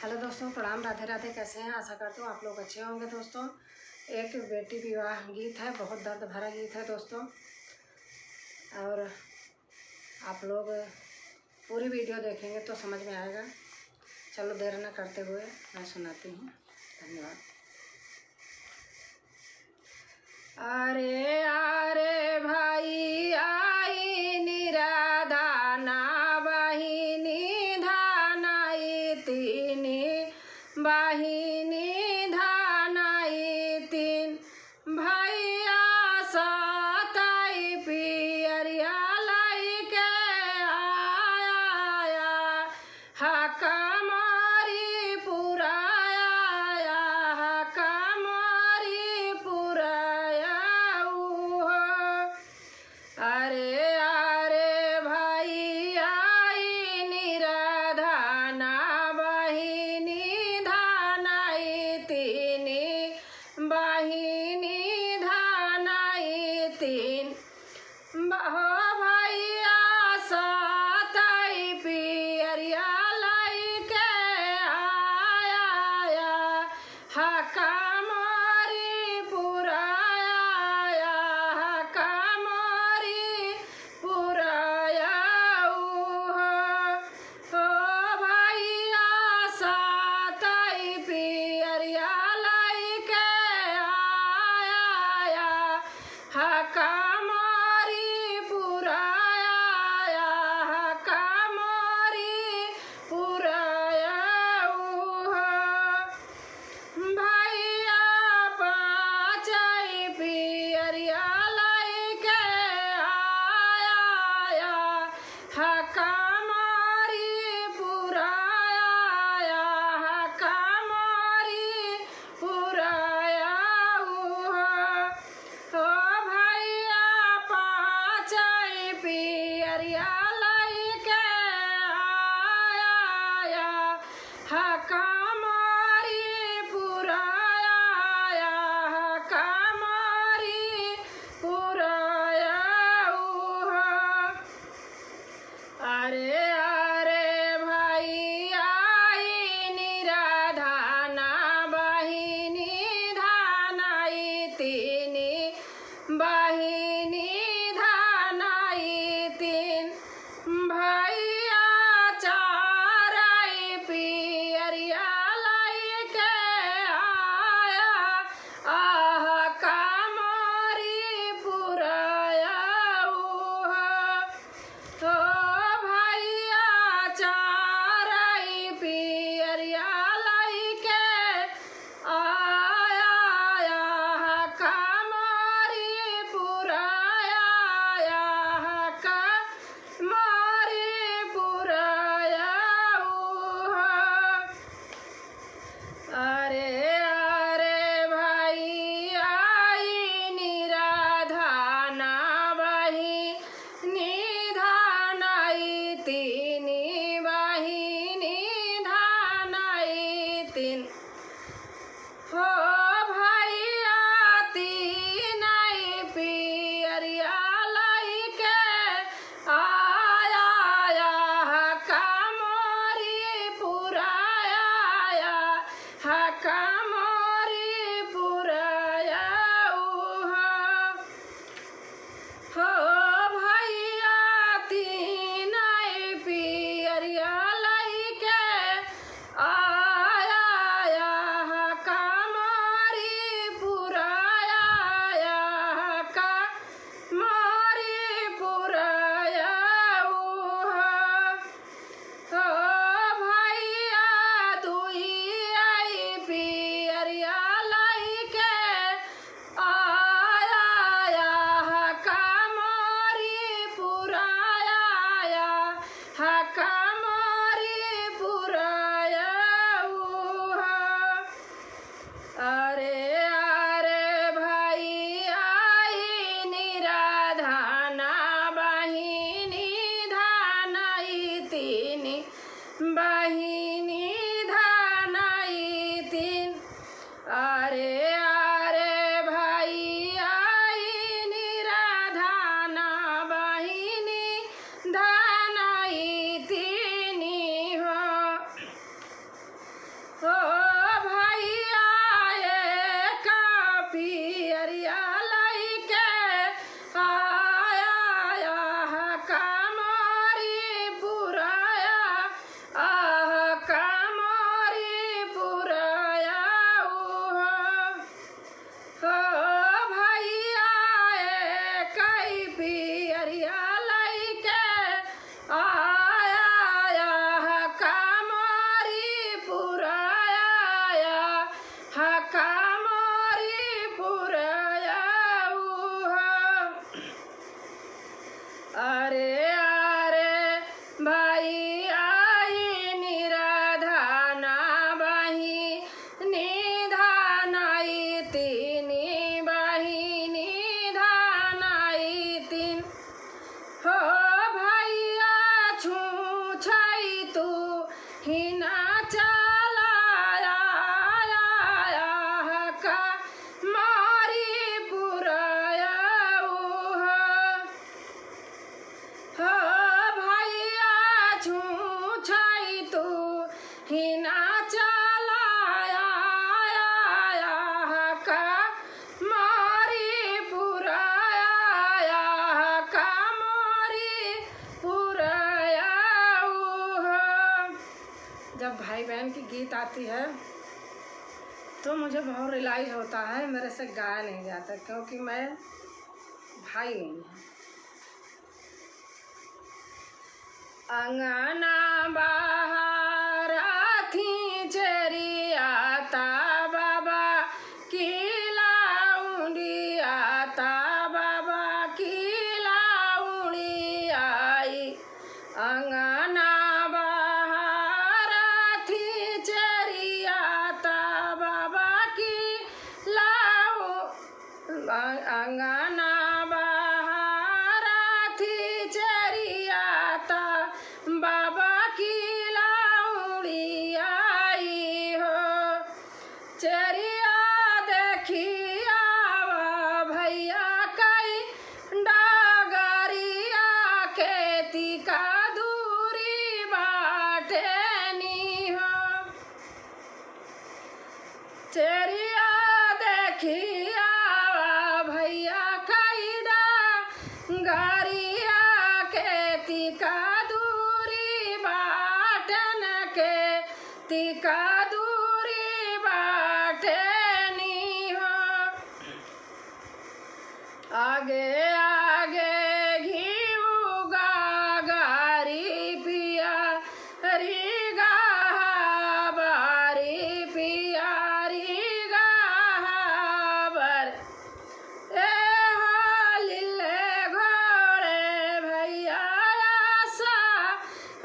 Hello दोस्तों, प्रणाम, राधे राधे। कैसे हैं? आशा करता हूँ आप लोग अच्छे होंगे। दोस्तों, एक बेटी विवाह गीत है, बहुत दर्द भरा गीत है दोस्तों, और आप लोग पूरी वीडियो देखेंगे तो समझ में आएगा। चलो देर न करते हुए मैं सुनाती हूँ। धन्यवाद। अरे अरे भाई आई निराधाना बहिनी धानाई तीनी बहिनी धानाई तीन भैया साताई पियरिया लाई के आया हकमारी पुराया हकमारी पुराया अरे अरे भाई आई निराधाना बहिनी धानाई तीनी बहिनी धानाई तीन हो भैया साताई पियरिया लाई के आया हकमारी पुराया हकमारी पुराया हो भैया साताई पियरिया लाई के आया हकमारी पुराया हकमारी पुराया भैया पाचई पियरिया लाई के आया हकमारी पुराया हकमारी पुराया हो भैया पाचई पियरिया लाई के आया हकमारी पुराया हकमारी पुराया अरे अरे भाई आई निराधाना बहिनी धानाई तीनी बहिनी धानाई तीन भैया चाराई पियरिया लाई के आया हकमारी पुराया तो भैया चाराई पियरिया लाई के आया हकमारी पुराया हकमारी पुराया अरे अरे भाई आई निराधाना बहिनी धानाई तीनी बहिनी धानाई तीन हो भैया तीनाई पियरिया लाई के आया हकमारी पुराया हकमारी पुराया हो भैया तीनाई पियरिया लाई के आया ही ना चलाया का मारी पुराया का मारी पुराया। जब भाई बहन की गीत आती है तो मुझे बहुत रियलाइज होता है मेरे से गाया नहीं जाता, क्योंकि मैं भाई नहीं है। अंगना बाहर थी चरियाता बाबा की लाउंडी आता बाबा की लाउंडी आई। अंगना बाहर थी चरियाता बाबा की लाउ अंगना बाबा की लाउड़ी आई हो। चरिया देखिया भैया कई डागरिया खेती का दूरी बाटे नी हो। चरिया देखिया भैया कई डागरिया खेती का तिका दूरी बाटे नी हो। आगे आगे घीऊ गारी पिया री बारी पिया री बर ए हो लिले घोड़े भैया सा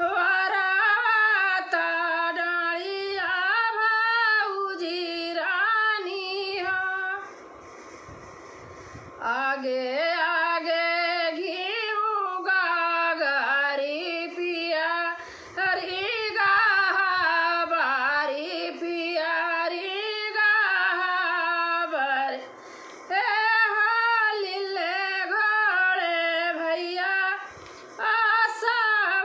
वराता आगे आगे घीऊ गारी पिया री बारी पिया री बर ए हो लिले घोड़े भैया आसा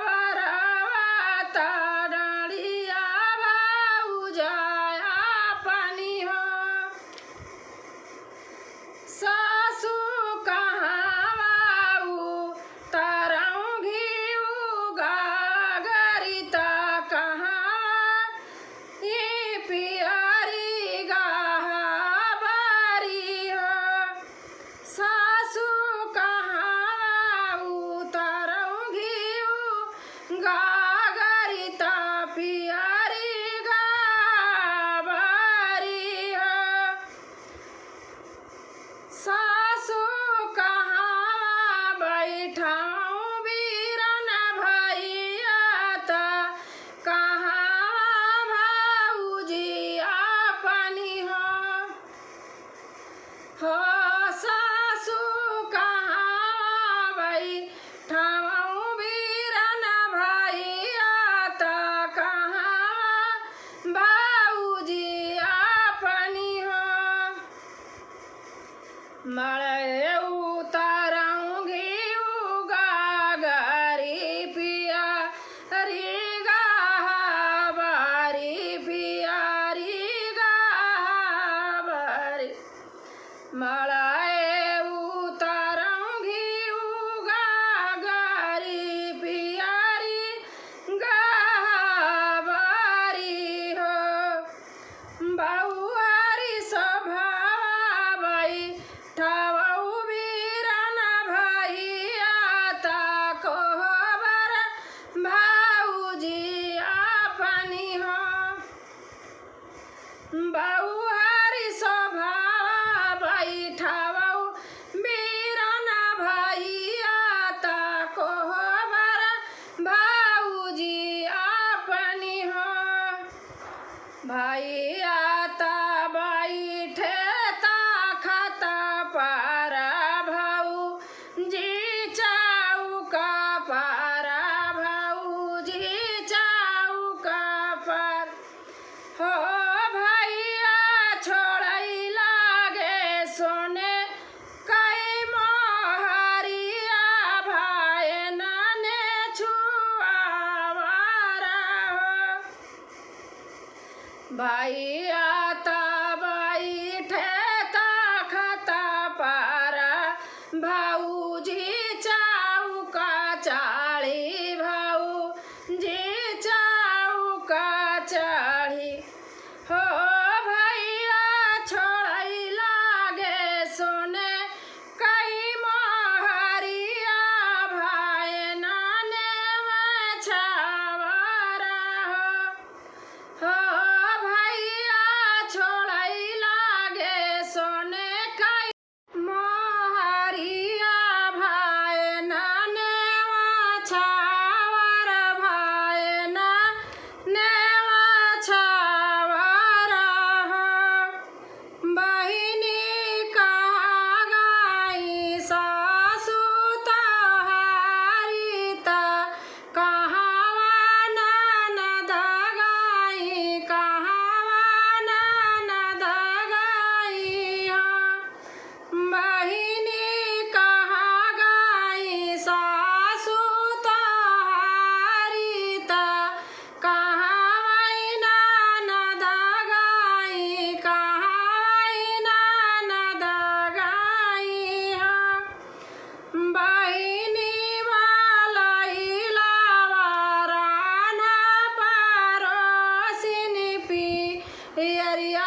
वराता डालिया भाऊ जाया पानी हो। सासू कहाँ ताराऊ घीऊ गरिता कहाँ ये पियारी बारी हो। सासू कहाँ ताराऊ घीऊ गरिता पियारी बारी हो। सासू कहाँ बैठाऊं बीरन भैया ता कहाँ भाऊजी अपनी हो। सासू कहाँ बैठाऊं बीरन भैया ता कहाँ भाऊजी अपनी हो। मड़े उतारूं घीऊ गारी पिया री बारी पिया री बारी मड़े उतारूं घीऊ गारी पिया री बारी हो। बहुआरी सभा ठावऊ बीरन भैया ता कोहबर भाऊजी अपनी हो। बहुआरी सभा बैठावऊ बीरन भैया ता कोहबर भाऊजी अपनी हो। भैया ता बैठे पारा भाऊ जी चाऊ का पारा भाऊ जी चाऊ का पार हो। भैया छोड़ई लागे सोने कई मोहरिया भाई नाने छुआवारा हो। भाई आता बैठे तखता पर भाऊजी चौका चाढ़ी भाऊजी चौका चढ़ी हो भैया छोड़ई लागे सोने कई मोहरिया भाई नाने में छावरा हो भैया छोड़ई लागे सोने कई मोहरिया भाई नाने में छावर भाई नाने में छावरा हो बहिनी कहाँ गई सासू तहारी ता कहाँ ननद गई कहाँ ननद गई बहिनी कहाँ गई सासू तहारी ता कहाँ ननद गई कहाँ ननद गई बहिनी वालाई लावारान परोसिन पियरिया